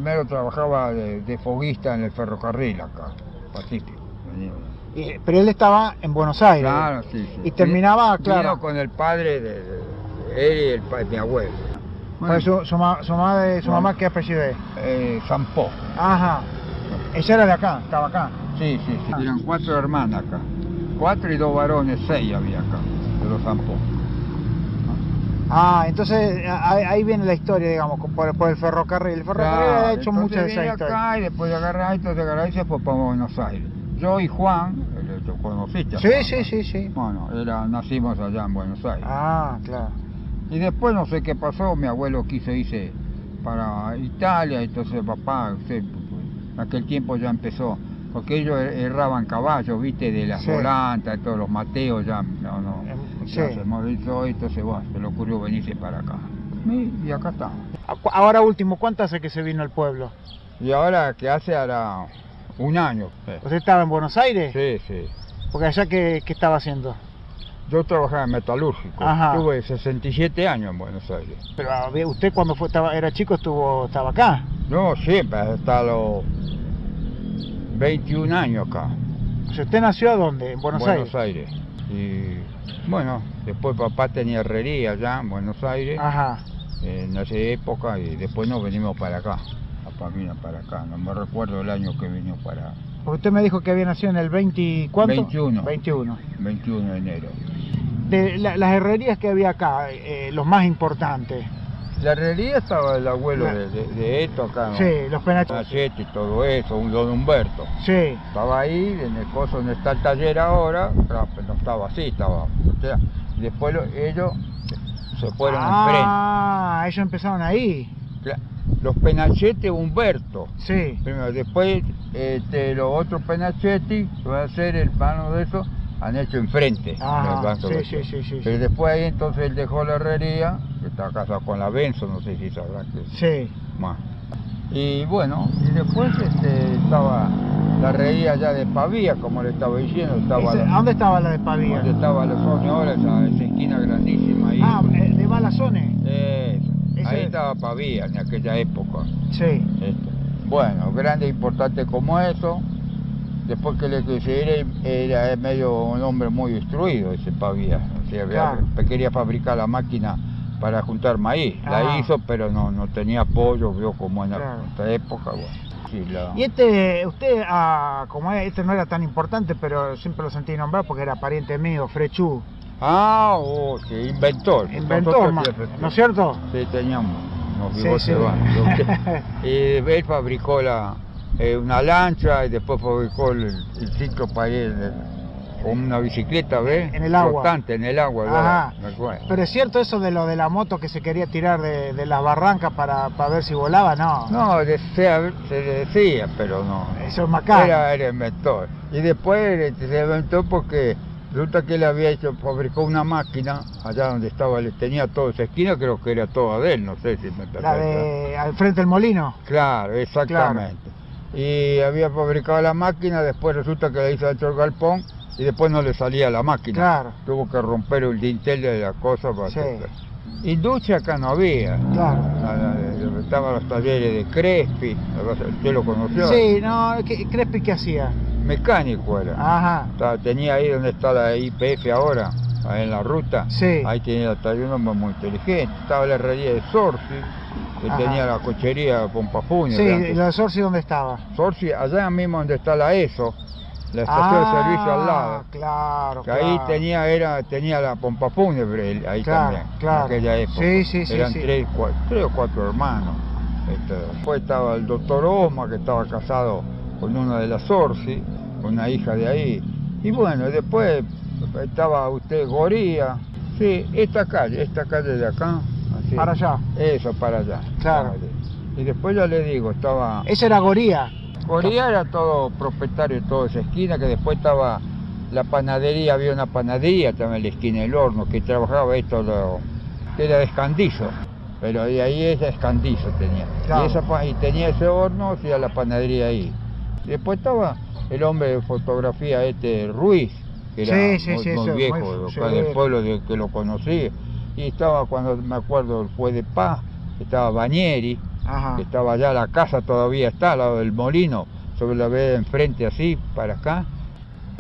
primero trabajaba de foguista en el ferrocarril acá, Pacífico. Pero él estaba en Buenos Aires. Claro, sí, sí. Y terminaba, claro. Vino con el padre de él y mi abuelo. Bueno, su mamá, ¿qué apellido es? Zampó. Ajá. Ella era de acá, estaba acá. Sí, sí, sí. Eran 4 hermanas acá. 4 y 2 varones, 6 había acá, de los Zampó. Ah, entonces ahí viene la historia, digamos, por el ferrocarril. El ferrocarril ha hecho muchas de esas historias. Acá y después de agarrar esto, y se fue para Buenos Aires. Yo y Juan, lo conociste. Sí. Bueno, nacimos allá en Buenos Aires. Ah, claro. Y después no sé qué pasó, mi abuelo quiso irse para Italia, entonces papá, en aquel tiempo ya empezó, porque ellos erraban caballos, viste, de las volantas, todos los mateos, ya se movilizó, entonces bueno, se le ocurrió venirse para acá. Y acá está. Ahora último, ¿cuánto hace que se vino al pueblo? Y ahora, ¿qué hace? Ahora 1 año. ¿Usted estaba en Buenos Aires? Sí, sí. Porque allá, ¿qué estaba haciendo? Yo trabajaba en metalúrgico. Ajá. Tuve 67 años en Buenos Aires. Pero usted cuando era chico estaba acá. No, siempre, hasta los 21 años acá. O sea, ¿usted nació dónde? ¿En Buenos Aires? Y bueno, después papá tenía herrería allá en Buenos Aires. Ajá. En esa época, y después nos venimos para acá. Papá vino para acá, no me recuerdo el año que vino para... Porque usted me dijo que había nacido en el 20... ¿cuánto? 21. 21. 21 de enero. De las herrerías que había acá, los más importantes. La herrería estaba el abuelo de esto acá, ¿no? Sí, los penachetes y todo eso, un don Humberto. Sí. Estaba ahí, en el coso donde está el taller ahora, no estaba así, estaba... O sea, y después ellos se fueron enfrente. Ah, ellos empezaron ahí. Los Penachetti Humberto. Sí. Primero, después los otros Penachetti, que van a ser hermanos de eso, han hecho enfrente. Ah, sí. Pero después ahí entonces él dejó la herrería, que está casado con la Benzo, no sé si sabrán que... Sí. Más. Y bueno, y después estaba la herrería ya de Pavía, como le estaba diciendo. ¿Dónde estaba la de Pavía? Donde estaba la zona ahora, esa esquina grandísima ahí. Ah, de Balazone. Ahí estaba Pavía en aquella época. Sí. Bueno, grande e importante como eso. Después que le consideré, era medio un hombre muy instruido ese Pavía. O sea, quería fabricar la máquina para juntar maíz. La hizo, pero no tenía apoyo, vio como en esta época. Bueno. Sí, y usted, como no era tan importante, pero siempre lo sentí nombrar porque era pariente mío, Frechú. Sí, inventor. ¿No es cierto? Sí, teníamos unos bigotes y él fabricó una lancha y después fabricó el ciclo para ir con una bicicleta, ¿ves? En el agua. Flotante, en el agua. Ajá. Pero es cierto eso de lo de la moto que se quería tirar de las barrancas para ver si volaba, ¿no? No, se decía, pero no. Eso es macabro. Era inventor. Y después se inventó porque resulta que él fabricó una máquina allá donde tenía toda esa esquina, creo que era toda de él, no sé si me ¿La al frente del molino? Claro, exactamente. Claro. Y había fabricado la máquina, después resulta que la hizo dentro del galpón y después no le salía la máquina. Claro. Tuvo que romper el dintel de la cosa para industria acá no había. Claro. Estaban los talleres de Crespi, ¿usted lo conoció? Sí, no, ¿Crespi qué hacía? Mecánico era. Ajá. Tenía ahí donde está la IPF ahora, ahí en la ruta. Sí. Ahí tenía el taller, un hombre muy inteligente. Estaba la herrería de Sorsi, que tenía la cochería Pompa Funes. Sí, ¿y la de Sorsi dónde estaba? Sorsi, allá mismo donde está la ESO, la estación de servicio al lado. Claro, que ahí tenía la pompa fúnebre, ahí también, en aquella época. Sí. Eran 3 o 4 hermanos. Después estaba el doctor Osma, que estaba casado con una de las Sorsi, con una hija de ahí. Y bueno, después estaba usted Goría. Sí, esta calle de acá. Así. Para allá. Eso, para allá. Claro. Y después ya le digo, estaba... Esa era Goría. Goría era todo propietario de toda esa esquina, que después estaba la panadería, había una panadería también en la esquina del horno, que trabajaba que era de Escandizo, pero de ahí esa Escandizo tenía. Claro. Y tenía ese horno, hacía la panadería ahí. Y después estaba el hombre de fotografía Ruiz, que era muy viejo, del pueblo que lo conocí. Y estaba, cuando me acuerdo, el juez de paz, estaba Bañeri, Ajá. que estaba allá, la casa todavía está al lado del molino, sobre la vereda enfrente así, para acá.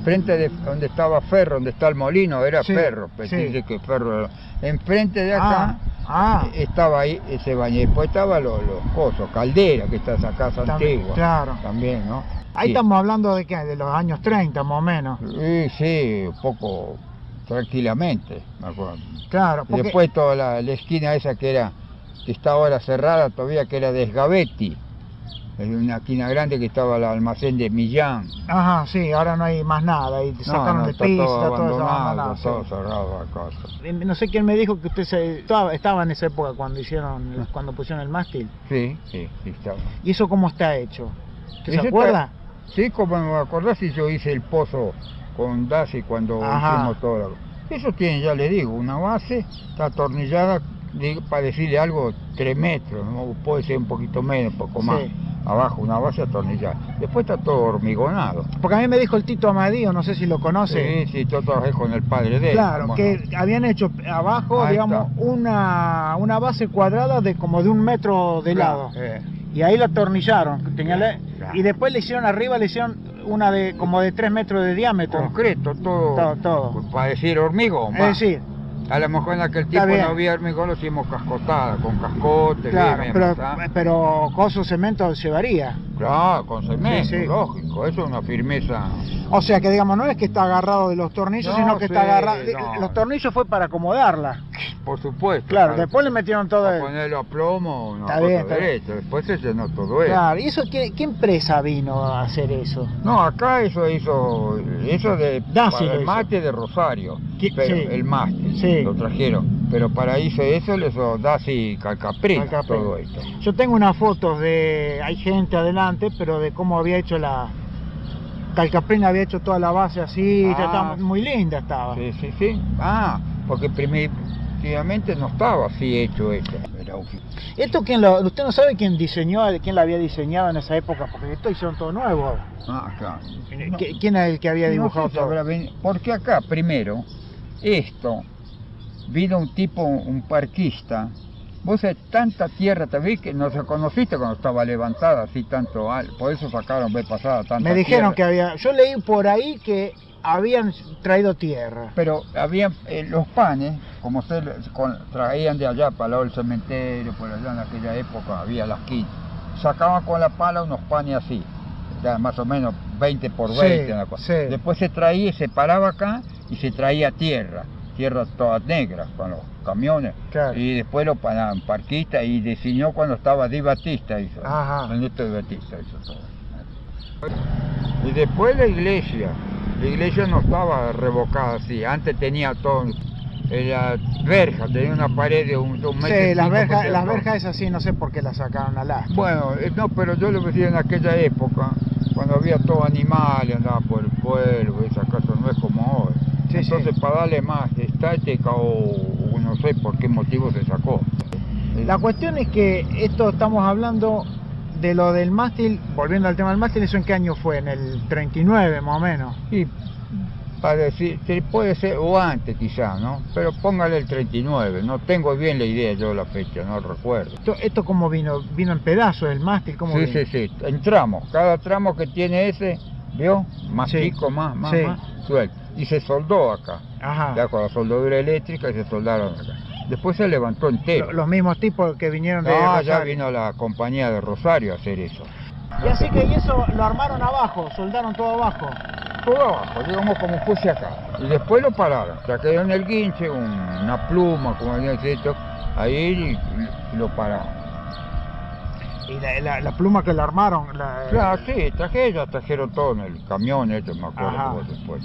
Frente de donde estaba Ferro, donde está el molino, era Sí, Ferro, pero sí. dice que Ferro. Enfrente de acá estaba ahí ese baño, después estaba los cosos, Caldera, que está esa casa También, antigua. claro. También, ¿no? Ahí Sí. estamos hablando de qué, de los años 30 más o menos. Sí, un poco tranquilamente, me acuerdo. Claro, Y porque después toda la esquina esa que está ahora cerrada todavía, que era de Sgabetti. Es una esquina grande que estaba el almacén de Millán. ajá, sí, ahora no hay más nada, ahí sacaron No, el está piso, todo está todo eso abandonado, abandonado, está todo sí. cerrado la cosa. No sé quién me dijo que usted estaba en esa época cuando pusieron el mástil. Sí, estaba. ¿Y eso cómo está hecho? ¿Usted se Ese acuerda? Sí, como me acordás si yo hice el pozo con Daci cuando Ajá. hicimos todo. Eso tiene, ya le digo, una base, está atornillada, para decirle algo, 3 metros, ¿no? Puede ser un poquito menos, un poco más. Sí. Abajo, una base atornillada. Después está todo hormigonado. Porque a mí me dijo el Tito Amadío, no sé si lo conoce. Sí, yo trabajé con el padre de él. Claro, ¿cómo que no? habían hecho abajo, Ahí digamos, está. una base cuadrada de como de 1 metro de lado. Y ahí lo atornillaron. Claro. Y después le hicieron arriba, le hicieron una de como de 3 metros de diámetro. Concreto, todo. Todo. Para decir hormigón. Es va. decir, A lo mejor en aquel Está tiempo bien. no había hormigón, lo hicimos cascotada, con cascote, claro, bien, pero, ¿está? pero coso cemento llevaría. Claro, con cemento, Sí, sí. lógico, eso es una firmeza. O sea que digamos, no es que está agarrado de los tornillos, No, sino que sí, está agarrado. no. Los tornillos fue para acomodarla. Por supuesto. Claro, para- después le metieron todo para el. ponerlo a plomo, una Está cosa bien, está bien. derecha, después se llenó todo eso. Claro, ¿y eso qué empresa vino a hacer eso? No, acá eso hizo, eso de Daci para lo el hizo. mate de Rosario, Sí. pero el mate, Sí. lo trajeron, pero para eso le hizo Daci Calcaprina, Calcaprina. todo esto. Yo tengo unas fotos hay gente adelante, pero de cómo había hecho Calcaprina había hecho toda la base así, Ah. ya estaba muy linda estaba. Sí. Ah, porque primitivamente no estaba así hecho esto. Era un- ¿Esto usted no sabe quién quién la había diseñado en esa época? Porque esto hicieron todo nuevo. Ah, claro. No. ¿Quién es el que había dibujado No sé si todo? habrá venido- porque acá primero, esto, vino un tipo, un parquista. Vos sabés, tanta tierra también que no se conociste cuando estaba levantada así tanto, por eso sacaron vez pasada tanta Me dijeron tierra. yo leí por ahí que habían traído tierra. Pero había los panes, como traían de allá para el lado del cementerio, por allá en aquella época había las quinas, sacaban con la pala unos panes así, ya más o menos 20 por 20, Sí, una cosa. sí. Después se traía, se paraba acá y se traía tierra todas negras con los camiones, Claro. y después lo paraban parquista y diseñó cuando estaba Di Battista, hizo, Ajá. el nieto de Battista hizo todo. Y después la iglesia no estaba revocada así, antes tenía todo, la verja, tenía una pared de un metro. Sí, las y pico por las dos. verjas esas sí, no sé por qué las sacaron a la. Bueno, no, pero yo lo decía en aquella época, cuando había todo animales, andaba por el pueblo, esa casa no es como ahora. Sí, Entonces sí. para darle más estética o no sé por qué motivo se sacó. La cuestión es que esto estamos hablando de lo del mástil, volviendo al tema del mástil, ¿eso en qué año fue? En el 39 más o menos. Y para decir, puede ser, o antes quizá, ¿no? Pero póngale el 39, no tengo bien la idea yo la fecha, no recuerdo. ¿Esto cómo vino? ¿Vino en pedazos el mástil? ¿Cómo vino? Sí, en tramos, cada tramo que tiene ese, ¿vio? Más Sí. chico, más, Sí. suelto. Y se soldó acá, Ajá. ya con la soldadura eléctrica y se soldaron acá. Después se levantó entero. Los mismos tipos que vinieron de No, ya Rosario. vino la compañía de Rosario a hacer eso. Y así que eso lo armaron abajo, soldaron todo abajo. Todo abajo, digamos como fuese acá. Y después lo pararon, o sea, quedó en el guinche, una pluma, como había dicho, ahí y lo pararon. Y la pluma que la armaron, Claro, sí, trajeron todo en el camión, esto me acuerdo Ajá. después.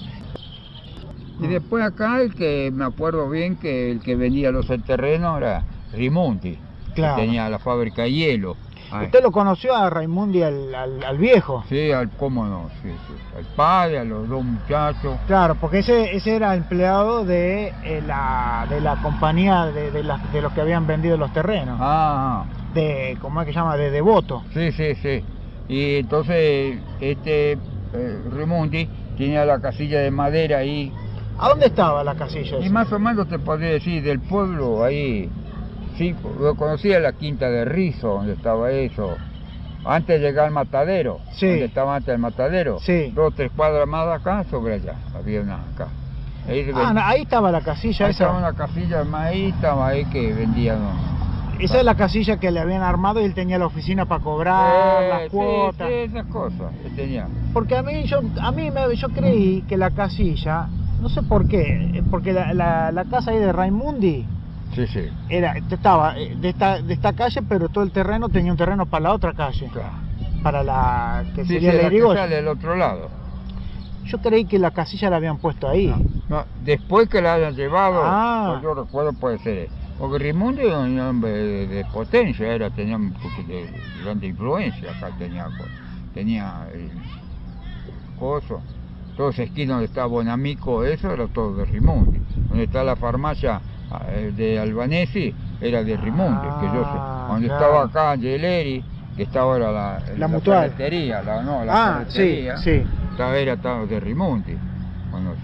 Y después acá el que me acuerdo bien que el que vendía los terrenos era Rimundi, Claro. que tenía la fábrica de hielo. Ay. ¿Usted lo conoció a Raimundi al viejo? Sí, cómo no, sí, al padre, a los dos muchachos. Claro, porque ese era empleado de la compañía de los que habían vendido los terrenos. Ah, ¿Cómo es que se llama? De Devoto. sí. Y entonces Rimundi tenía la casilla de madera ahí. ¿A dónde estaba la casilla Y esa? más o menos te podría decir, del pueblo ahí Sí, yo conocía la Quinta de Rizo, donde estaba eso. Antes de llegar al matadero, Sí. donde estaba antes del matadero, Sí. 2 o 3 cuadras más de acá, sobre allá, había una acá. Ahí estaba la casilla ahí esa. estaba una casilla más, ahí estaba ahí que vendían. Esa es la casilla que le habían armado y él tenía la oficina para cobrar las cuotas. Sí, esas cosas que tenía. Porque yo creí que la casilla, no sé por qué, porque la casa ahí de Raimundi Sí, sí. estaba de esta calle, pero todo el terreno tenía un terreno para la otra calle, Claro. para la que Sí, sería sí, la la que Irigoyen. sale del otro lado. Yo creí que la casilla la habían puesto ahí. No, después que la hayan llevado, Ah. pues yo recuerdo puede ser eso. Porque Raimundo era un hombre de potencia, tenía un poquito de grande influencia acá, tenía el coso. Toda esa esquina donde está Bonamico, eso era todo de Raimundi. Donde está la farmacia de Albanesi, era de Raimundi, que yo sé. Donde claro. estaba acá Angeleri, que está ahora la Mutual. ferretería, la Sí, ferretería, sí. estaba de Raimundi.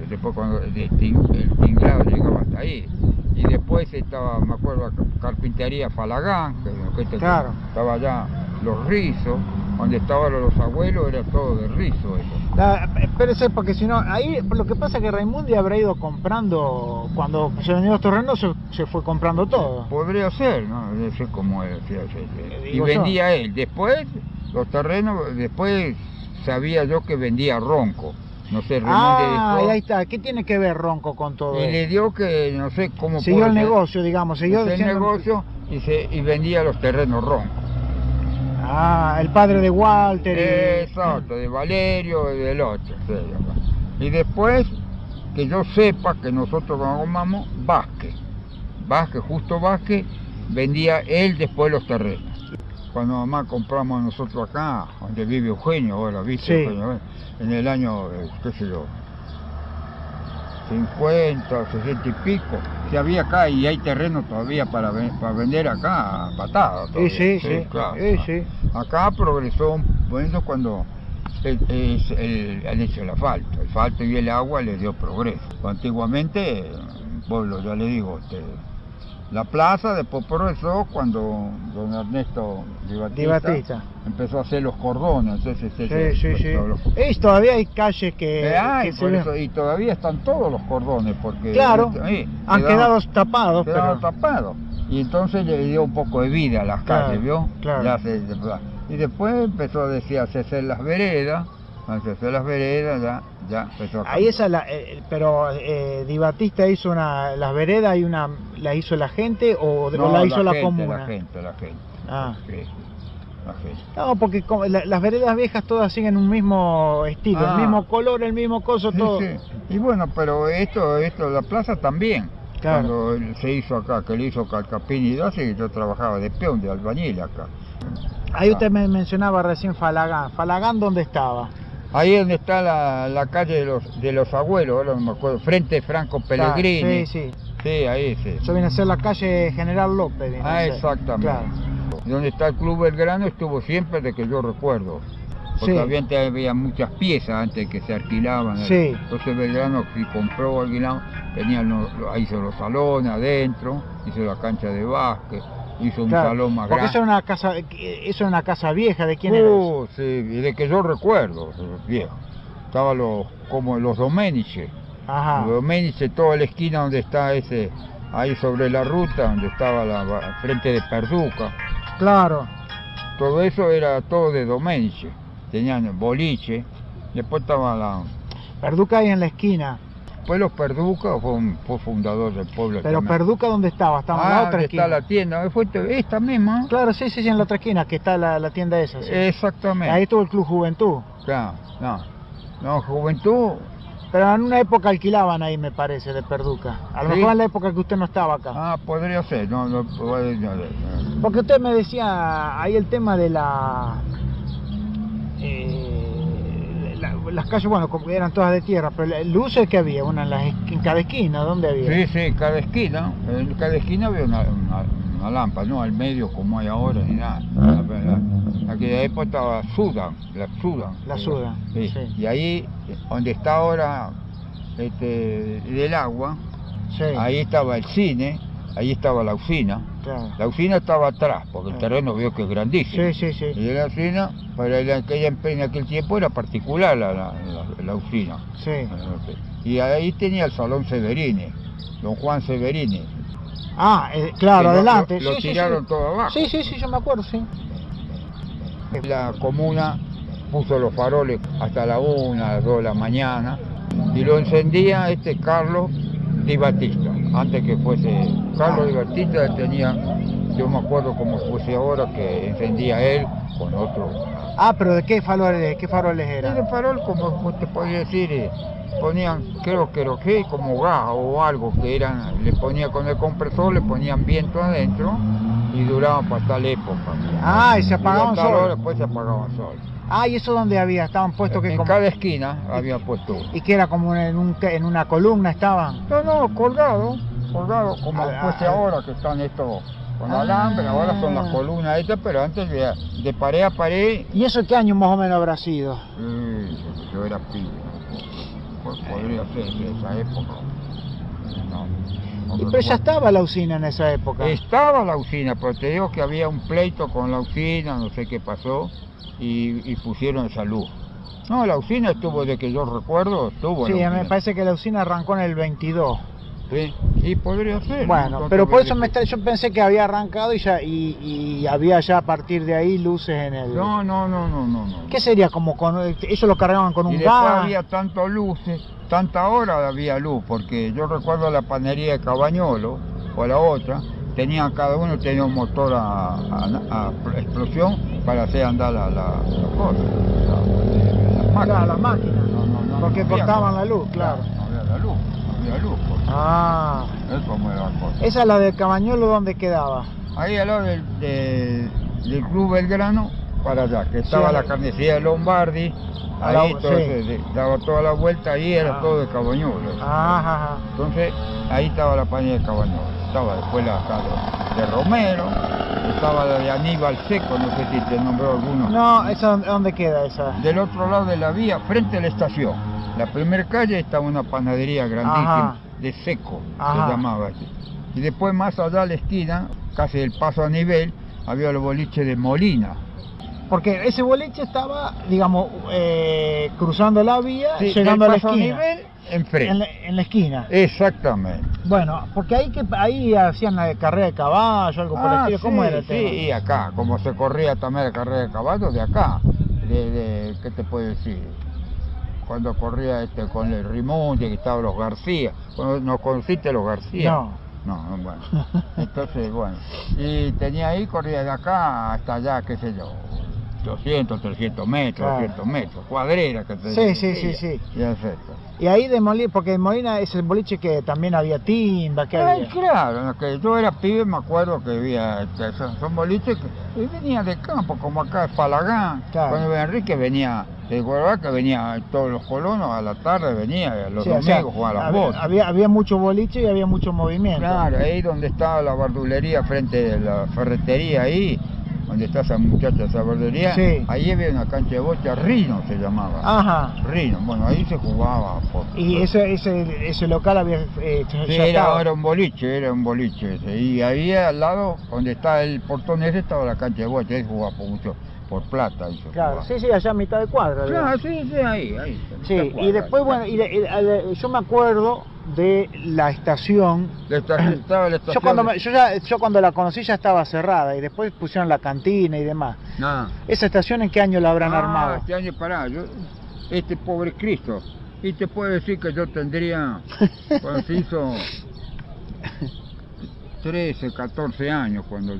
Después cuando el tinglado llegaba hasta ahí. Y después estaba, me acuerdo, carpintería Falagán, que Claro. estaba allá los rizos, donde estaban los abuelos, era todo de rizo eso. Espérese, porque si no, ahí lo que pasa es que Raimundi habrá ido comprando, cuando se vendieron los terrenos se fue comprando todo. Podría ser, ¿no? No sé cómo era. Y Digo vendía él. Después, los terrenos, después sabía yo que vendía Ronco. No sé, Raimundi ahí está. ¿Qué tiene que ver Ronco con todo y esto? le dio que, no sé cómo... Siguió el negocio, digamos, siguió el diciendo... negocio y vendía los terrenos Ronco. El padre de Walter. Exacto, de Valerio y del otro. Sí, y después, que yo sepa que nosotros tomamos Justo Vázquez, vendía él después los terrenos. Cuando mamá compramos nosotros acá, donde vive Eugenio, ahora, ¿viste? Sí. Eugenio, en el año, qué sé yo, 50, 60 y pico, que había acá y hay terreno todavía para vender acá, patadas. Sí, Claro. sí. Acá progresó bueno cuando han hecho el asfalto y el agua le dio progreso. Antiguamente, un pueblo, ya le digo, la plaza después progresó cuando don Ernesto Di Battista empezó a hacer los cordones. Entonces, sí. Todavía hay calles que por eso, y todavía están todos los cordones, porque claro, han quedado tapados. Y entonces le dio un poco de vida a las calles, ¿vio? Claro. Y después empezó a hacer las veredas, ya empezó a ahí pero Di Battista hizo las veredas, la hizo la gente o la hizo la comuna. La gente. Sí, la gente. No, porque las veredas viejas todas siguen un mismo estilo, el mismo color, el mismo coso, todo. Sí. Y bueno, pero esto, la plaza también. Claro. Cuando se hizo acá, que le hizo Calcapini y Dossi, yo trabajaba de peón, de albañil acá. Ahí usted me mencionaba recién Falagán. ¿Falagán dónde estaba? Ahí donde está la calle de los abuelos, ahora no me acuerdo, frente Franco Pellegrini. Sí. Sí, ahí sí. Eso viene a ser la calle General López. Exactamente. Claro. Donde está el Club Belgrano estuvo siempre de que yo recuerdo. Porque había muchas piezas antes que se alquilaban. Sí. Entonces Belgrano compró, alquilado, hizo los salones adentro, hizo la cancha de básquet, hizo un salón más grande. Porque eso era una casa vieja, ¿de quién era eso? Sí, de que yo recuerdo, viejo. Estaban como los Domeniche. Ajá. Los Domeniche, toda la esquina donde está ahí sobre la ruta, donde estaba frente de Perduca. Claro. Todo eso era todo de Domeniche. Tenían boliche, después estaba Perduca ahí en la esquina. Después los Perduca fue fundador del pueblo. Pero también. ¿Perduca dónde estaba? Estaba en la otra esquina. Está la tienda, fue esta misma. Claro, sí, en la otra esquina, que está la tienda esa. Sí. Exactamente. Ahí estuvo el Club Juventud. Claro, no, Juventud. Pero en una época alquilaban ahí, me parece, de Perduca. A lo mejor en la época que usted no estaba acá. Podría ser, no. Porque usted me decía ahí el tema de las calles, bueno, como eran todas de tierra, pero luces que había, una en cada esquina, ¿dónde había? Sí, cada esquina. En cada esquina había una lámpara, no al medio como hay ahora, ni nada. En aquella época estaba la Sudan. Sí. Y ahí, donde está ahora del agua, ahí estaba el cine, ahí estaba la usina. Claro. La usina estaba atrás, porque el Claro. terreno vio que es grandísimo. Sí, sí, sí. Y la usina, para en aquel tiempo era particular la usina. Sí. Y ahí tenía el Salón Severini, don Juan Severini. Ah, claro, Que adelante. Lo Sí, sí, tiraron sí. todo abajo. Sí, sí, sí, yo me acuerdo, sí. La comuna puso los faroles hasta la 1, las 2 de la mañana y lo encendía Carlos Di Battista, antes que fuese Carlos Di Battista tenía, yo me acuerdo como fuese ahora, que encendía él con otro. Ah, pero ¿de qué faroles Era eran? farol, como te podría decir, ponían, creo que como gas o algo, que eran, le ponía con el compresor, le ponían viento adentro y duraban para tal época. Ah, y se apagaban Y a tal hora solos. después se apagaban solos. Ah, ¿y eso dónde había? Estaban puestos que En como... cada esquina había puesto uno. ¿Y que era como en una columna estaban? No, colgado, como fuese ah. ahora que están estos con Ah. alambre, ahora son las columnas estas, pero antes de pared a pared. ¿Y eso qué año más o menos habrá sido? Yo era pibe, podría ser de esa época. No Pero recuerdo. ya estaba la usina en esa época. Estaba la usina, pero te digo que había un pleito con la usina, no sé qué pasó, y pusieron esa luz. No, la usina estuvo, de que yo recuerdo, estuvo. Sí, la a mí me usina. parece que la usina arrancó en el 22. Sí, y podría ser. Bueno, ¿no? pero por eso yo pensé que había arrancado y había ya a partir de ahí luces en el... No. ¿Qué sería? Como con eso lo cargaban con Y un después gas. había tantas luces, tanta hora había luz, porque yo recuerdo la panería de Cabañolo, o la otra, cada uno tenía un motor a explosión para hacer andar la cosa, Las máquinas. No, Porque había cortaban cosa. la luz, claro. No había luz. Porque Ah, es como era la cosa. esa es la de Cabañolo, ¿dónde quedaba? Ahí al lado del Club Belgrano, para allá, que estaba Sí, la carnicería de Lombardi, ahí entonces daba toda la vuelta, ahí era todo de Cabañolo. Ajá. Entonces ahí estaba la paña de Cabañolo, estaba después la acá de Romero, estaba la de Aníbal Seco, no sé si te nombró alguno. No, ¿esa dónde queda esa? Del otro lado de la vía, frente a la estación, la primera calle estaba una panadería grandísima, Ajá. de Seco, Ajá. se llamaba así. Y después más allá a la esquina, casi del paso a nivel, había el boliche de Molina. Porque ese boliche estaba, digamos, cruzando la vía, Sí, llegando a del la paso esquina. nivel, enfrente. En la esquina. Exactamente. Bueno, porque ahí hacían la carrera de caballo, algo por el estilo. ¿Cómo era el tema? Sí, y acá, como se corría también la carrera de caballos, de acá, ¿qué te puedo decir? Cuando corría con el Rimonte, que estaban los García, ¿no conociste los García? No, bueno, entonces, bueno, y tenía ahí, corría de acá hasta allá, qué sé yo, 200, 300 metros, Claro. 200 metros, cuadrera que te Sí. Y efecto. Y ahí de Molina, porque en Molina es el boliche que también había timba, que Ay, había. claro, en lo que yo era pibe me acuerdo que había, son boliches que venían de campo, como acá Falagán, Claro. cuando Enrique venía, te acuerdas que venía todos los colonos a la tarde, venía los Sí, o domingos, sea, jugaban las botas. había mucho boliche y había mucho movimiento. Claro, ahí donde estaba la verdulería frente de la ferretería ahí, donde está esa muchacha, esa verdulería, Sí. ahí había una cancha de bocha, Rino se llamaba. Ajá. Rino, bueno, ahí se jugaba. Y ese local había... Sí, era un boliche ese. Y ahí al lado, donde está el portón ese, estaba la cancha de bocha, ahí jugaba por plata. Ahí se Claro, jugaba. sí, allá a mitad de cuadra. Claro, digamos. sí, ahí. Sí, y después, bueno, yo me acuerdo de la estación. Estaba la estación. Yo cuando la conocí ya estaba cerrada y después pusieron la cantina y demás. Nada. ¿Esa estación en qué año la habrán armado? Este año pará, este pobre Cristo. Y te puedo decir que yo tendría, cuando se hizo 13, 14 años, cuando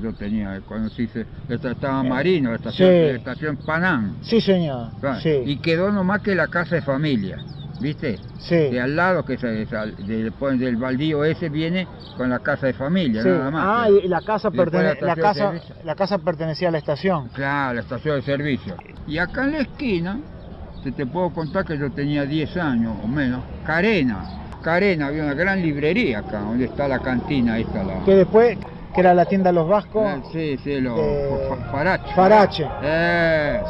se hizo, estaba Marino, la estación Panam. Sí, señor. Claro, Sí. Y quedó nomás que la casa de familia, ¿viste? Sí. De al lado, que después del baldío ese viene con la casa de familia, Sí. nada más. Ah, y la casa, Y después la casa pertenecía a la estación. Claro, la estación de servicio. Y acá en la esquina, te puedo contar que yo tenía 10 años o menos, Carena, había una gran librería acá, donde está la cantina esta. Que después, que era la tienda Los Vascos. Sí, los Farache. Farache.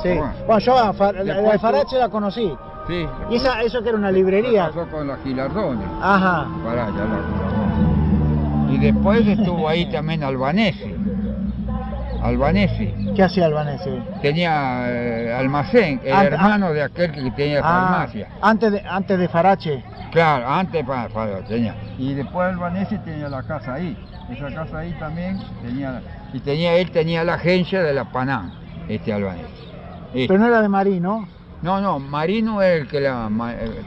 Sí. Bueno, yo la de Después Farache la conocí. Sí. ¿Y eso que era una librería? Pasó con la Gilardone. Ajá. Para allá, la Gilardone. Y Y después estuvo ahí también Albanesi. Albanesi. ¿Qué hacía Albanesi? Tenía almacén, el hermano de aquel que tenía farmacia. Antes de Farache. Claro, antes tenía. Y después Albanesi tenía la casa ahí. Esa casa ahí también tenía. Y él tenía la agencia de la Panam, Albanesi. Pero no era de Marino. No, Marino era el que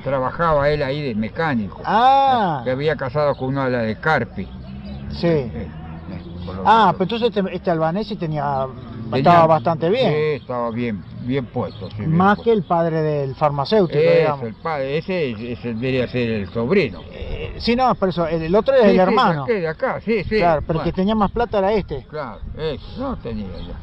trabajaba él ahí de mecánico. Que había casado con una de Carpi. Sí. Pero entonces este Albanesi estaba bastante bien. Sí, estaba bien puesto. Sí, más bien que el padre del farmacéutico, digamos. El padre, ese debería ser el sobrino. Sí, no, pero eso, el otro es el hermano. De acá, sí. Claro, pero el que tenía más plata era este. Claro, no tenía ya.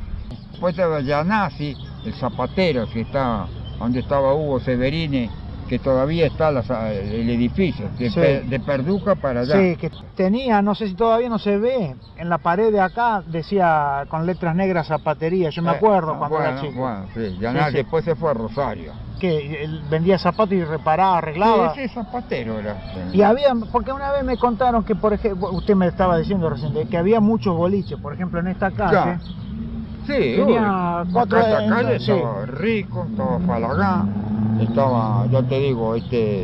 Después estaba Yanasi, el zapatero, que estaba donde estaba Hugo Severini, que todavía está el edificio, de Perduca para allá. Sí, que tenía, no sé si todavía no se ve, en la pared de acá decía con letras negras zapatería, yo me acuerdo cuando era chico. Bueno, sí, Yanasi después se fue a Rosario. Que él vendía zapatos y reparaba, arreglaba. Sí, zapatero era. Y había, porque una vez me contaron que, por ejemplo, usted me estaba diciendo recién, que había muchos boliches, por ejemplo, en esta calle. Claro. Sí, tenía cuatro. Esta calle estaba Rico, estaba Falagán, estaba, yo te digo,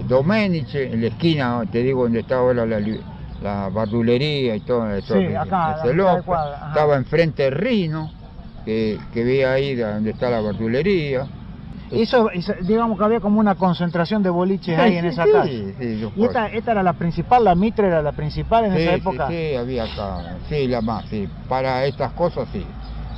Domenice, en la esquina, te digo, donde estaba ahora la verdulería y todo eso. Sí, acá, estaba enfrente Rino, que veía ahí donde está la verdulería. Eso, digamos que había como una concentración de boliches ahí en esa calle. Sí, ¿Y esta era la principal, la Mitre era la principal en esa época? Sí, había acá, la más, sí, para estas cosas sí.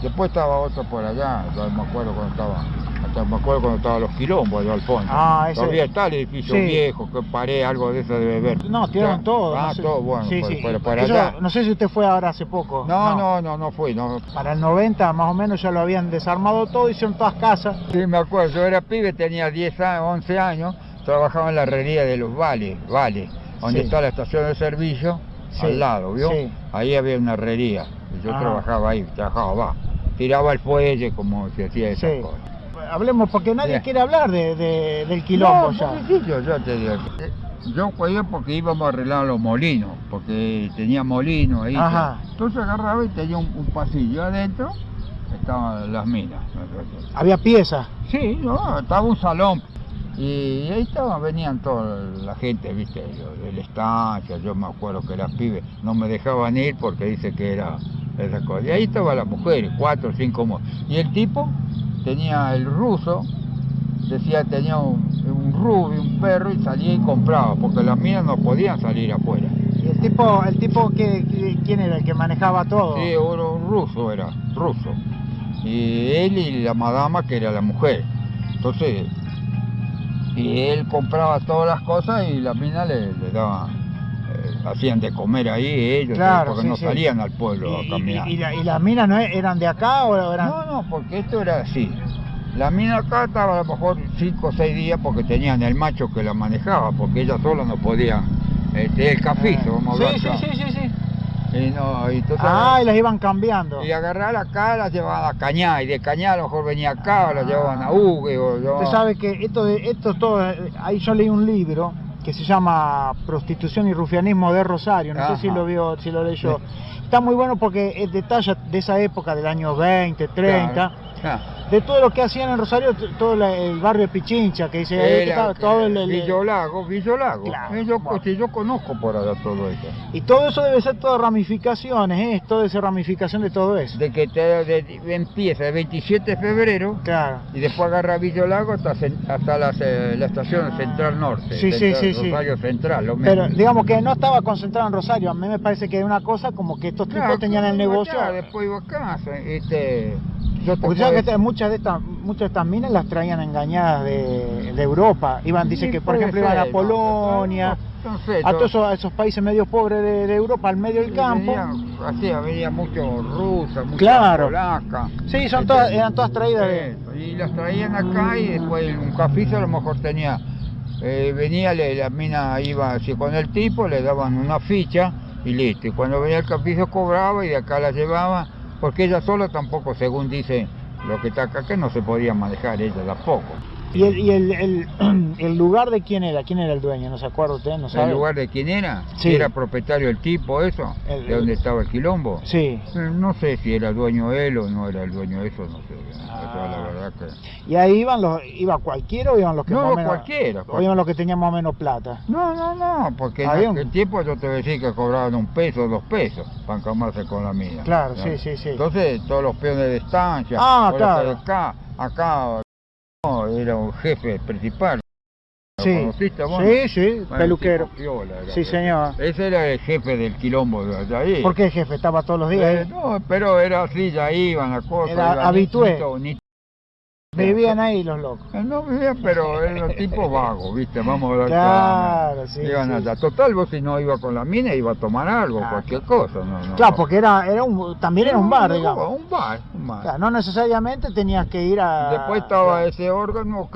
Después estaba otro por allá, me acuerdo cuando estaban los quilombos de Alfonso. Todavía está el edificio viejo, que paré algo de eso debe ver. No, tiraron todo. Todo, bueno, sí. Por allá. No sé si usted fue ahora hace poco. No fui, no. Para el 90 más o menos ya lo habían desarmado todo, hicieron todas casas. Sí, me acuerdo, yo era pibe, tenía 10 años, 11 años, trabajaba en la herrería de los Vales, donde está la estación de servicio, al lado, ¿vio? Sí. Ahí había una herrería, yo trabajaba ahí, tiraba el fuelle como se hacía esas cosas. Hablemos, porque nadie quiere hablar del quilombo ya. Yo te digo. Yo fui porque íbamos a arreglar los molinos, porque tenía molinos ahí. Entonces agarraba y tenía un pasillo adentro, estaban las minas. ¿Había piezas? Sí, estaba un salón. Y ahí venían toda la gente, viste, de la estancia. Yo me acuerdo que las pibes no me dejaban ir porque dice que era esa cosa. Y ahí estaban las mujeres, 4 o 5 y el tipo tenía el ruso, tenía un rubio, un perro, y salía y compraba, porque las minas no podían salir afuera. ¿Y el tipo quién era el que manejaba todo? Sí, un ruso era, y él y la madama, que era la mujer. Entonces, y él compraba todas las cosas y las minas le daban, hacían de comer ahí ellos, porque no salían al pueblo a caminar. ¿Y las minas no eran de acá o eran...? No, porque esto era así. La mina acá estaba a lo mejor 5 o 6 días porque tenían el macho que la manejaba, porque ella sola no podía, el cafizo, vamos a hablar. Sí. Y entonces, y las iban cambiando. Y agarrar acá las llevaban a Cañá, y de Cañá a lo mejor venía acá, o las llevaban a Ugue. Usted sabe que esto todo, ahí yo leí un libro que se llama Prostitución y Rufianismo de Rosario, no sé si lo leyó. Sí. Está muy bueno porque detalla de esa época, del año 20, 30, de todo lo que hacían en Rosario, todo el barrio de Pichincha, que dice ahí, todo el Villolago. Claro, yo conozco por allá todo eso. Y todo eso debe ser todas ramificaciones, toda esa ramificación de todo eso. De que empieza el 27 de febrero, y después agarra Villolago hasta la estación Central Norte. Rosario Central. Pero digamos que no estaba concentrado en Rosario, a mí me parece que es una cosa como que estos tipos tenían el negocio. Después iba a casa, porque sabes que muchas de estas minas las traían engañadas de Europa. Dice que por ejemplo iban a Polonia, a todos esos países medio pobres de Europa, al medio del campo. Venía mucho rusa, mucha polaca. Sí, eran todas traídas y las traían acá, y después un cafizo a lo mejor tenía, venía la mina, iba así con el tipo, le daban una ficha y listo. Y cuando venía el cafizo cobraba y de acá la llevaba. Porque ella sola tampoco, según dice lo que está acá, que no se podía manejar ella tampoco. el lugar de quién era? ¿Quién era el dueño? ¿No se acuerda usted? ¿No sabe? ¿El lugar de quién era? Sí. ¿Era propietario el tipo eso? ¿De dónde estaba el quilombo? Sí. No sé si era dueño él o no era el dueño de eso, no sé. Eso la verdad que... ¿Y ahí iba cualquiera o iban los que No, más o menos, cualquiera. o iban los que tenían más o menos plata? No, porque en aquel tiempo yo te decía que cobraban 1 peso, 2 pesos para encamarse con la mina. Claro, ¿no? sí. Entonces todos los peones de estancia, claro. acá no, era un jefe principal. ¿Lo Sí, conociste vos? Sí, Bueno, peluquero. Piola, Sí, señor. Ese era el jefe del quilombo de ahí. ¿Por qué el jefe? ¿Estaba todos los días ahí? No, pero era así, ya iban las cosas. Era habitué. Vivían ahí los locos. No vivían, pero eran tipos vagos, ¿viste? Vamos a ver. Claro, sí. Iban allá. Total, vos si no iba con la mina, iba a tomar algo, cualquier cosa. Claro, porque también era un bar, digamos. Un bar. Claro, no necesariamente tenías que ir a... Después estaba ese órgano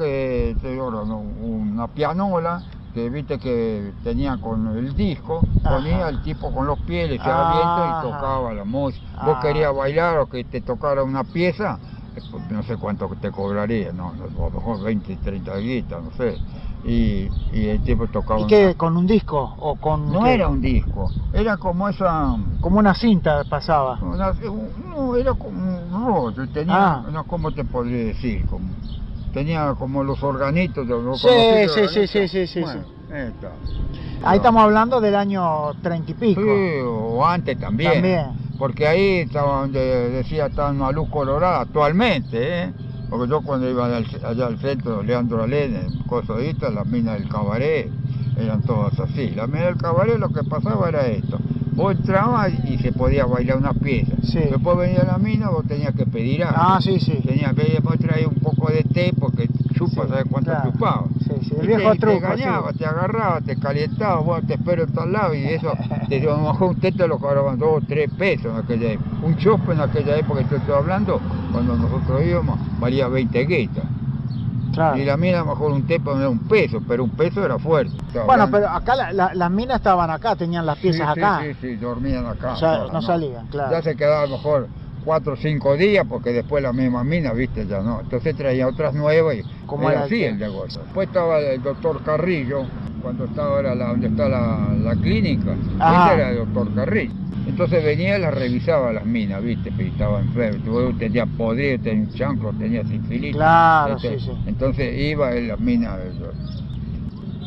una pianola, que viste que tenía con el disco, ponía el tipo con los pies, le echaba viento y tocaba la música. Vos querías bailar o que te tocara una pieza, no sé cuánto te cobraría, no, a lo mejor 20, 30 guitas, no sé. Y el tipo tocaba... ¿Y qué? ¿Con un disco? ¿O con no qué? Era un disco, era como esa... Como una cinta pasaba. No, era como un rollo, tenía, no, ¿cómo te podría decir? Tenía como los organitos. Sí. Bueno, ahí estamos hablando del año 30 y pico. Sí, o antes también. Porque ahí estaba donde decía, estaba una luz colorada actualmente, ¿eh? Porque yo cuando iba allá al centro, Leandro Alén, Cosodita, las minas del cabaret, eran todas así. Las minas del cabaret lo que pasaba era esto. Vos entrabas y se podía bailar una pieza. Sí. Después venía la mina, vos tenías que pedir algo. Sí. Después traía un poco de té porque chupa, ¿sabes cuánto chupaba? Sí, el viejo truco. Te engañaba, te agarraba, te calentaba, bueno, te espero en tal lado y eso, a lo mejor un té te lo cobraban 2 o 3 pesos en aquella época. Un chope en aquella época que estoy hablando, cuando nosotros íbamos, valía 20 guitas. Claro. Y la mina a lo mejor un té era 1 peso, pero 1 peso era fuerte. Bueno, pero acá las minas estaban acá, tenían las piezas acá. Sí, dormían acá. O sea, no salían, claro. Ya se quedaba a lo mejor 4 o 5 días, porque después la misma mina, viste, ya no. Entonces traía otras nuevas y como era así el negocio. Después estaba el doctor Carrillo, cuando estaba ahora donde está la clínica, ese era el doctor Carrillo. Entonces venía y las revisaba las minas, viste, pero estaba enfermo, tenía podrido, tenía un chancro, tenía sífilis. Claro, sí. Entonces iba en las minas.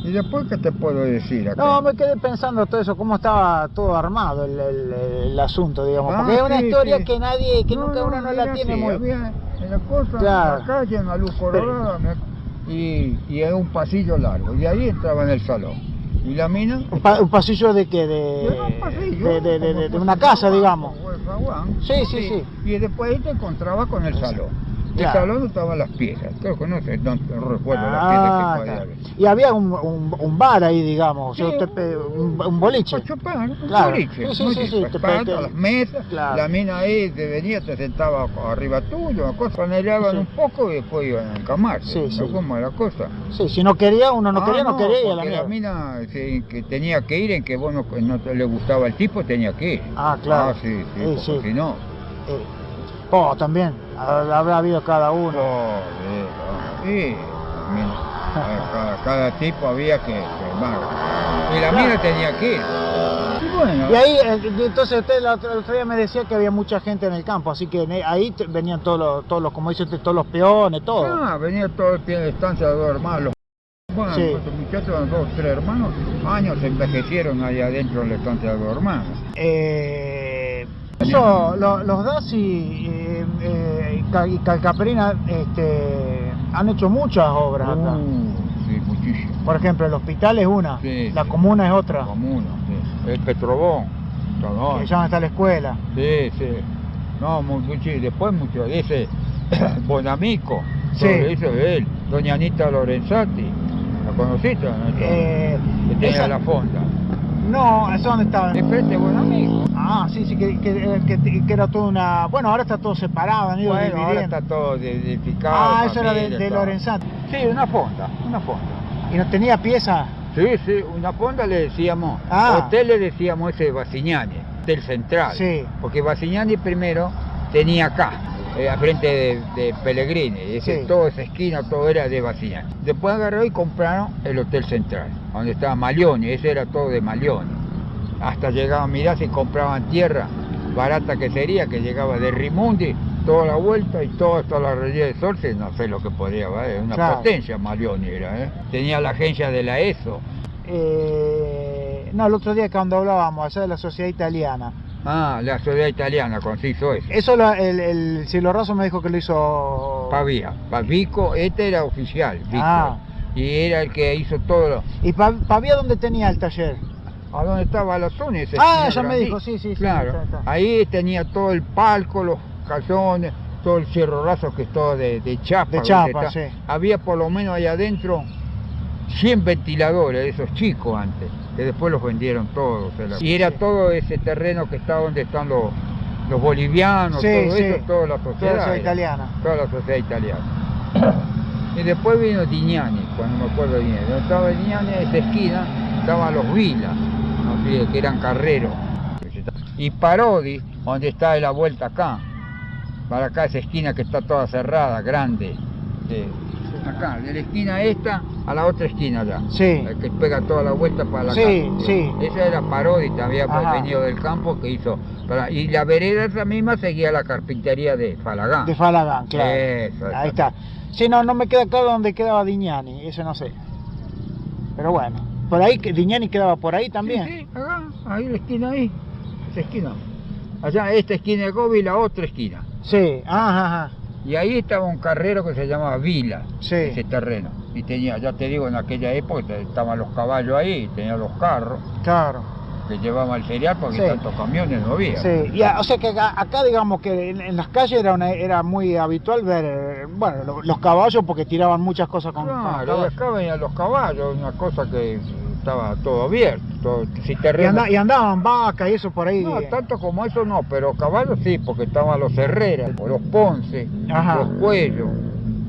¿Y después qué te puedo decir acá? No, me quedé pensando todo eso, cómo estaba todo armado el asunto, digamos, porque es una historia que nadie, que nunca uno no la tiene muy... Había en la cosa, en la calle, una luz colorada, y es un pasillo largo, y ahí entraba en el salón. ¿Y la mina? ¿Un pasillo de qué? De una casa, digamos. Sí. Y después ahí te encontrabas con el salón. El salón estaban las piezas, creo que no recuerdo las piezas que podía haber. Y había un bar ahí, digamos, sí, o sea, un boliche. Un boliche. Sí. Las mesas, la mina ahí te venía, te sentaba arriba tuyo, paneleaban un poco y después iban a encamarse. ¿Cómo era la cosa? Sí, si no quería, uno no quería, no quería. La mina que tenía que ir, en que vos no le gustaba el tipo, tenía que ir. Claro. Sí, porque si no... también, habrá habido cada uno. Sí, cada tipo había que armar. Y la mina tenía que ir. Y bueno. Y ahí, entonces usted el otro día me decía que había mucha gente en el campo, así que ahí venían todos los, como dice usted, todos los peones, todo. Venía todo el pie de estancia de 2 hermanos. Bueno, los muchachos eran 2 o 3 hermanos, años se envejecieron ahí adentro de la estancia de 2 hermanos. Eso, los DASI y Calcaperina han hecho muchas obras acá. Sí, muchísimo. Por ejemplo, el hospital es una, la comuna es otra. La comuna, sí. El Petrobón. Que ya está la escuela. Sí. No, después mucho. Ese Bonamico, eso de él. Doña Anita Lorenzati. ¿La conociste? Que tenía la fonda. No, ¿eso dónde estaba? De frente, Bonamico. Sí, que era toda una... Bueno, ahora está todo separado, han ido dividiendo. Ahora está todo edificado. Eso era de Lorenzati. Sí, una fonda. ¿Y no tenía piezas? Sí, una fonda le decíamos, hotel le decíamos ese Basignani, Hotel Central. Sí. Porque Basignani primero tenía acá, al frente de Pellegrini, Sí. toda esa esquina, todo era de Bastiani. Después agarró y compraron el Hotel Central, donde estaba Malioni, ese era todo de Malioni. Hasta llegaban, mirá si compraban tierra, barata que sería, que llegaba de Rimundi, toda la vuelta y toda la región de Sorce, no sé lo que podía valer, una Claro. potencia Malioni era, ¿eh? Tenía la agencia de la ESO. No, el otro día cuando hablábamos allá de la sociedad italiana. Ah, la sociedad italiana cuando se hizo eso. Eso el Cielo Raso me dijo que lo hizo Pavía, Vico, este era oficial, Vico. Ah. Y era el que hizo todo lo... ¿Y Pavía dónde tenía el taller? ¿A dónde estaba la zona? Ah, ya me dijo, sí, sí, sí. Claro, Está. ahí tenía todo el palco, los calzones, todo el Cerro Raso que es todo de chapa. De chapa, sí. Había por lo menos ahí adentro 100 ventiladores, esos chicos antes, que después los vendieron todos. Y era todo ese terreno que está donde están los bolivianos, Sí, todo sí. eso, toda la Toda sociedad. la sociedad era, italiana. Toda la sociedad italiana. Y después vino Dignani, cuando me acuerdo bien. Donde estaba Dignani, en esa esquina, estaban los Vilas, no sé, que eran carreros. Y Parodi, donde está la vuelta acá, para acá esa esquina que está toda cerrada, grande. Acá, de la esquina esta a la otra esquina allá. Sí. Que pega toda la vuelta para la Sí, casa. sí. Esa era Parodi, había Ajá. venido del campo que hizo. Y la vereda esa misma seguía la carpintería de Falagán. De Falagán, claro. Eso, Ahí está. Sí, no me queda claro dónde quedaba Dignani, eso no sé. Pero bueno, por ahí, Dignani quedaba por ahí también. Sí, acá, ahí la esquina ahí, esa esquina. Allá esta esquina de Gobi y la otra esquina. Sí, ajá. Y ahí estaba un carrero que se llamaba Vila, Sí. ese terreno. Y tenía, ya te digo, en aquella época estaban los caballos ahí, tenía los carros Claro. que llevaban el cereal porque Sí. tantos camiones no había. Sí, o sea que acá digamos que en las calles era muy habitual ver, bueno, los caballos porque tiraban muchas cosas con Claro, de caballos. acá venían los caballos, una cosa que estaba todo abierto, todo, si terreno... Y andaban vacas y eso por ahí. No, tanto como eso no, pero caballos sí, porque estaban los Herreras, o los Ponce, Ajá. los Cuellos,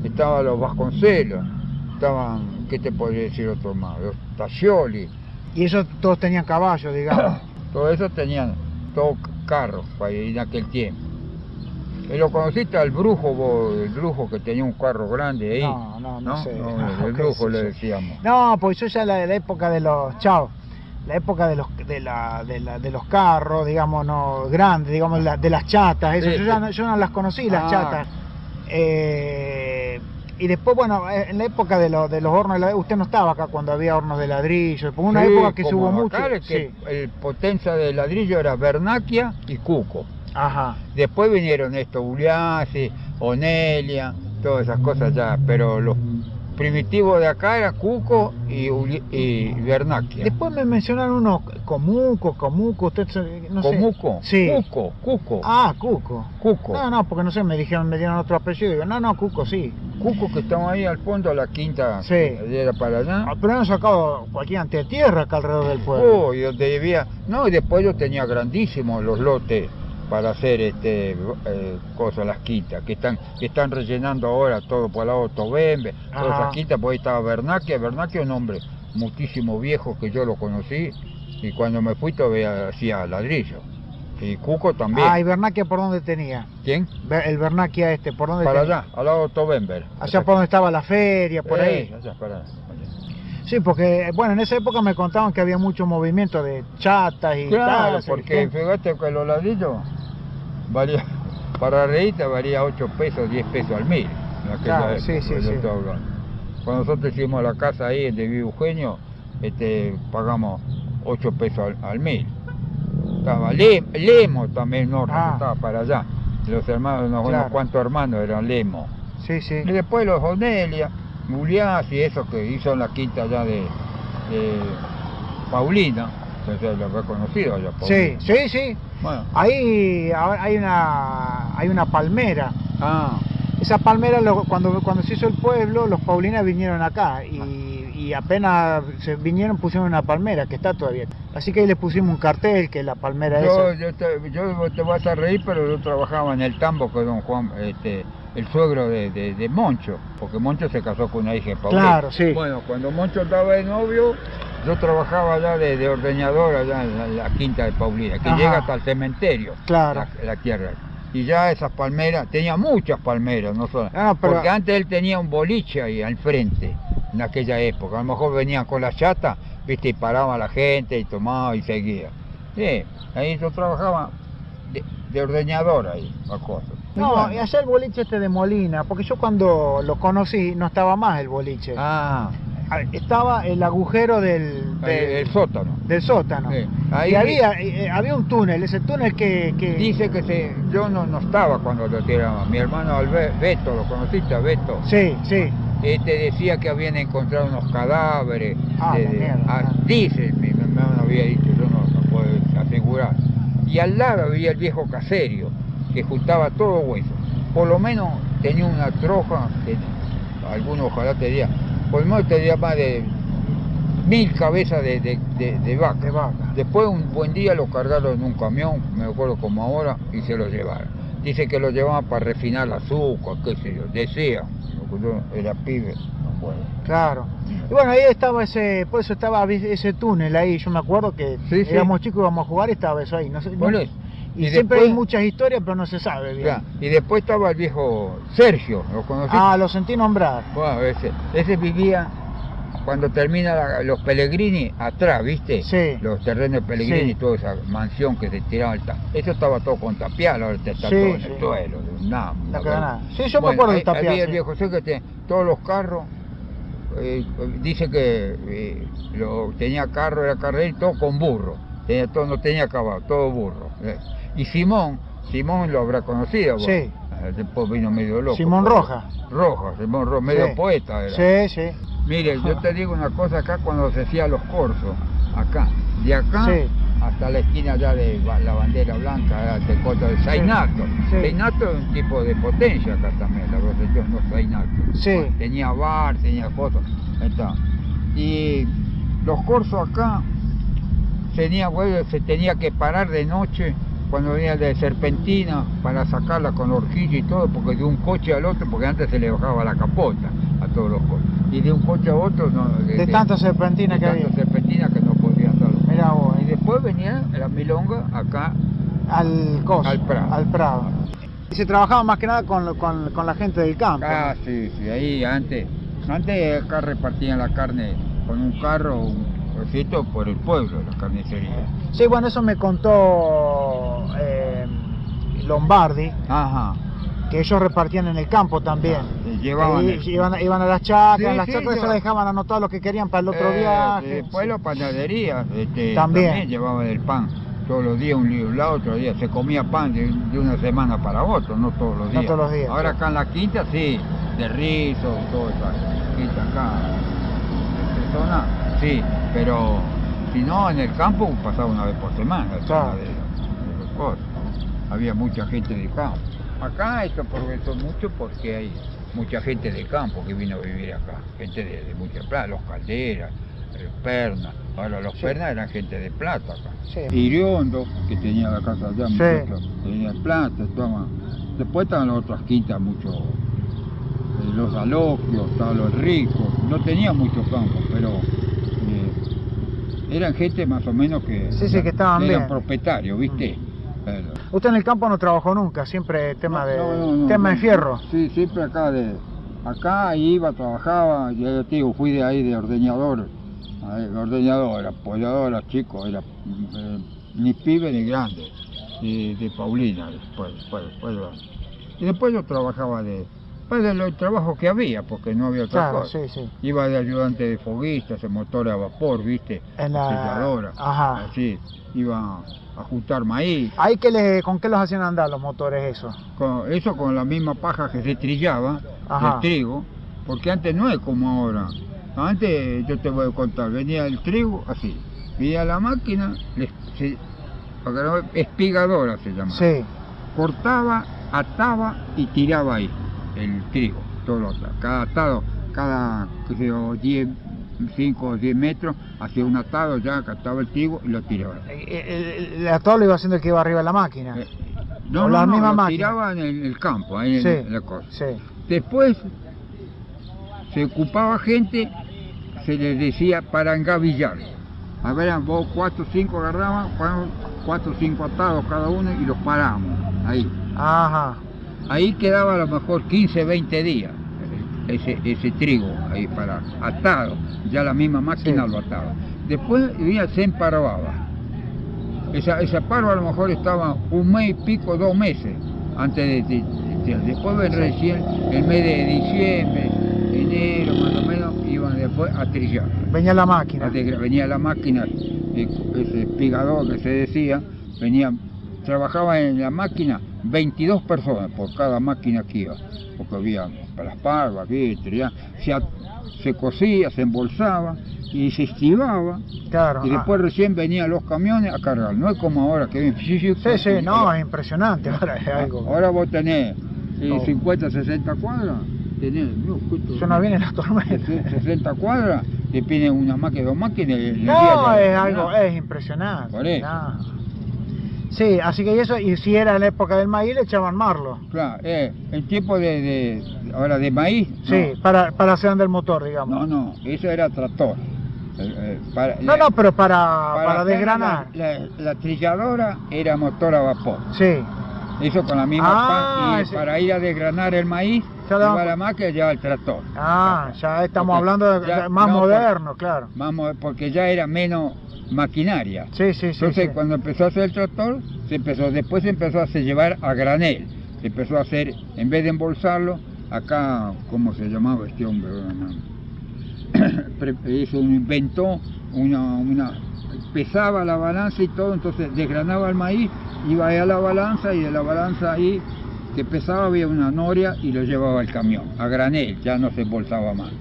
estaban los Vasconcelos, estaban, ¿qué te podría decir otro más? Los Tascioli, Y eso todos tenían caballos, digamos. todo eso tenían, todos carros para ir en aquel tiempo. ¿Y lo conociste al brujo vos, el brujo que tenía un carro grande ahí? No sé. No, el ¿Qué brujo es le eso? decíamos. No, pues yo ya la época de los la época de los carros, digamos, no grandes, digamos, de las chatas, eso, Sí, yo no las conocí, las Ah. chatas. Y después, bueno, en la época de los hornos de ladrillo, usted no estaba acá cuando había hornos de ladrillo, fue una Sí, época que se como hubo mucho. acá, que Sí. el potencia de ladrillo era Bernaquia y Cuco. Ajá. Después vinieron estos Uliassi, Onelia, todas esas cosas ya, pero los primitivos de acá eran Cuco y Bernaquia. Después me mencionaron uno, Comuco, usted no sé. ¿Comuco? Sí. Cuco. Ah, Cuco. Cuco. No, porque no sé, me dieron otro apellido. Digo, no, Cuco, sí. Cuco que estamos ahí al fondo de la quinta, Sí. que era para allá. Ah, pero han sacado cualquier cantidad de tierra acá alrededor del pueblo. Oh, y donde vivía, no, y después yo tenía grandísimos los lotes para hacer cosas, las quintas, que están rellenando ahora todo por el lado de Tobembe, todas Ajá. esas quintas, pues ahí estaba Bernaquia es un hombre muchísimo viejo que yo lo conocí, y cuando me fui todavía hacía ladrillo. Y Cuco también. Ah, ¿y Bernaquia por dónde tenía? ¿Quién? El Bernaquia ¿por dónde Para tenía? allá, al lado de Tobembe. Allá por donde estaba la feria, por ahí. Allá, para allá. Sí, porque, bueno, en esa época me contaban que había mucho movimiento de chatas y Claro, tal. porque fíjate que los ladrillos valía, para reírte valía 8 pesos, 10 pesos al mil. En aquella Claro, época, sí, yo sí. estoy hablando. Cuando nosotros hicimos la casa ahí de Vivo Eugenio, pagamos 8 pesos al mil. Estaba Lemo también, no, estaba para allá. Los hermanos, unos Claro. cuantos hermanos eran Lemo. Sí, sí. Y después los Onelia, Mulias y esos que hizo en la quinta allá de Paulina, entonces lo habrá conocido allá. Sí, Paulina. sí. Bueno. Ahí hay una palmera. Ah, Esa palmera, cuando se hizo el pueblo, los Paulinas vinieron acá y apenas se vinieron pusieron una palmera que está todavía. Así que ahí le pusimos un cartel que la palmera esa. yo te vas a reír, pero yo trabajaba en el tambo con don Juan, el suegro de Moncho, porque Moncho se casó con una hija de Paulina. Claro, sí. Bueno, cuando Moncho estaba de novio, yo trabajaba allá de ordeñador allá en la quinta de Paulina, que Ajá. llega hasta el cementerio, Claro. la tierra. Y ya esas palmeras, tenía muchas palmeras, no solo. Porque antes él tenía un boliche ahí al frente, en aquella época. A lo mejor venían con la chata, viste, y paraba la gente y tomaba y seguía. Sí, ahí yo trabajaba de ordeñador ahí, la cosa. No, bueno. Y allá el boliche este de Molina, porque yo cuando lo conocí no estaba más el boliche. Ah. Estaba el agujero del sótano. Del sótano. Sí. Ahí y había un túnel, ese túnel que... Dice que yo no estaba cuando lo tiraban. Mi hermano Beto, ¿lo conociste a Beto? Sí, sí. Decía que habían encontrado unos cadáveres. Mierda. Dice, mi hermano había dicho, yo no puedo asegurar. Y al lado había el viejo caserio, que juntaba todo hueso. Por lo menos tenía una troja, que algunos ojalá te digan, por lo menos tenía más de 1000 cabezas de vaca. Después un buen día lo cargaron en un camión, me acuerdo como ahora, y se lo llevaron. Dice que lo llevaban para refinar el azúcar, qué sé yo, decían. Yo era pibe, no acuerdo. Claro. Y bueno, ahí estaba por eso estaba ese túnel ahí, yo me acuerdo que éramos chicos, íbamos a jugar y estaba eso ahí. No sé, y siempre después, hay muchas historias, pero no se sabe bien. Claro. Y después estaba el viejo Sergio, ¿lo conociste? Lo sentí nombrar. Bueno, ese vivía, cuando termina los Pellegrini, atrás, ¿viste? Sí. Los terrenos de Pellegrini y toda esa mansión que se tiraba alta. Eso estaba todo con tapial, ahora está todo en el suelo. Nada. Sí, yo me acuerdo de tapial. Había el viejo Sergio que todos los carros, dice que tenía carro, era carril, todo con burro. No tenía caballo, todo burro. Y Simón lo habrá conocido, vos. Sí. Después vino medio loco. Simón Roja, medio poeta era. Sí, sí. Mire, yo te digo una cosa acá cuando se hacía los corsos, acá, de acá hasta la esquina ya de la bandera blanca, de Cota de Zainato. Sí. Zainato es un tipo de potencia acá también, la profesión no Zainato. Sí. Bueno, tenía bar, tenía cosas, está. Y los corsos acá se tenía que parar de noche cuando venía de Serpentina para sacarla con horquilla y todo, porque de un coche al otro, porque antes se le bajaba la capota a todos los coches, y de un coche a otro no, de tanta serpentina que había. Serpentina que no podían darlo. Mirá vos. Y después venía la milonga acá al Prado. Y se trabajaba más que nada con la gente del campo. ¿No? Sí, ahí antes acá repartían la carne con un carro, por el pueblo, la carnicería. Sí, bueno, eso me contó Lombardi. Ajá. Que ellos repartían en el campo también. Iban a las chacras, las chacras se las dejaban anotar lo que querían para el otro viaje. Después las panaderías también llevaban el pan. Todos los días un lado, otro día. Se comía pan de una semana para otra, no todos los días. No todos los días. Ahora acá en la quinta sí, de rizo, toda esa quinta acá. Zona, sí, pero si no en el campo pasaba una vez por semana. Claro. De los cosas. Había mucha gente de campo. Acá esto progresó mucho porque hay mucha gente de campo que vino a vivir acá, gente de mucha plata, los Calderas, los Pernas. Ahora los Pernas eran gente de plata acá. Sí. Iriondo, que tenía la casa allá, tenía plata, después estaban las otras quintas, muchos, los alogios, estaban los ricos, no tenían muchos campos, pero eran gente más o menos que estaban eran propietarios, ¿viste? Usted en el campo no trabajó nunca, siempre tema de fierro. Sí, siempre acá iba, trabajaba, yo te digo, fui de ahí de ordeñador, era apoyadora, chico, era ni pibe ni grande, de Paulina, después. Y después yo trabajaba de los trabajos que había, porque no había otra cosa. Sí. Iba de ayudante de foguistas, en motor a vapor, ¿viste? En la selladora. Ajá. Así, iba a juntar maíz. ¿Ahí con qué los hacían andar los motores esos? Con la misma paja que se trillaba, del trigo, porque antes no es como ahora. Antes, yo te voy a contar, venía el trigo así, venía la máquina, espigadora se llamaba. Sí. Cortaba, ataba y tiraba ahí el trigo, cada atado, qué sé yo, 5 o 10 metros, hacía un atado, ya captaba el trigo y lo tiraba. ¿El atado lo iba haciendo el que iba arriba de la máquina? No, lo tiraba en el campo, ahí en la cosa. Sí. Después se ocupaba gente, se les decía para engavillar. A ver, vos 4 o 5 agarraban, 4 o 5 atados cada uno y los paramos. ahí. Ajá. Ahí quedaba a lo mejor 15, 20 días ese trigo ahí para atado, ya la misma máquina Sí. lo ataba. Después se emparvaba. Esa parva a lo mejor estaba un mes y pico, 2 meses antes después Sí. recién el mes de diciembre, enero más o menos, iban después a trillar. Venía la máquina. Venía la máquina, ese espigador que se decía, trabajaba en la máquina 22 personas por cada máquina que iba, porque había para las parvas, se cosía, se embolsaba y se estibaba, Claro. y después recién venían los camiones a cargar. No es como ahora que ven. Sí, no, es impresionante. Ahora es algo. Ahora vos tenés Todo. 50, 60 cuadras, tenés, no, Suena bien en la tormenta. 60 cuadras, te piden una máquina, 2 máquinas. No, es algo, es impresionante. Por eso. No. Sí, así que eso, y si era en la época del maíz, le echaban marlo. Claro, en tiempo ahora de maíz. Sí, No. para hacer andar el motor, digamos. No, eso era tractor. Pero para hacer desgranar. La trilladora era motor a vapor. Sí. Eso con la misma y sí. para ir a desgranar el maíz, Ya lleva la máquina y lleva el tractor. Ya estamos Porque hablando de ya- más no, moderno, claro. Porque ya era menos maquinaria. Sí. Entonces cuando empezó a hacer el tractor, después se empezó a llevar a granel. Se empezó a hacer, en vez de embolsarlo, acá, ¿cómo se llamaba este hombre? Inventó pesaba la balanza y todo, entonces desgranaba el maíz, iba ahí a la balanza y de la balanza ahí que pesaba había una noria y lo llevaba al camión, a granel, ya no se embolsaba más.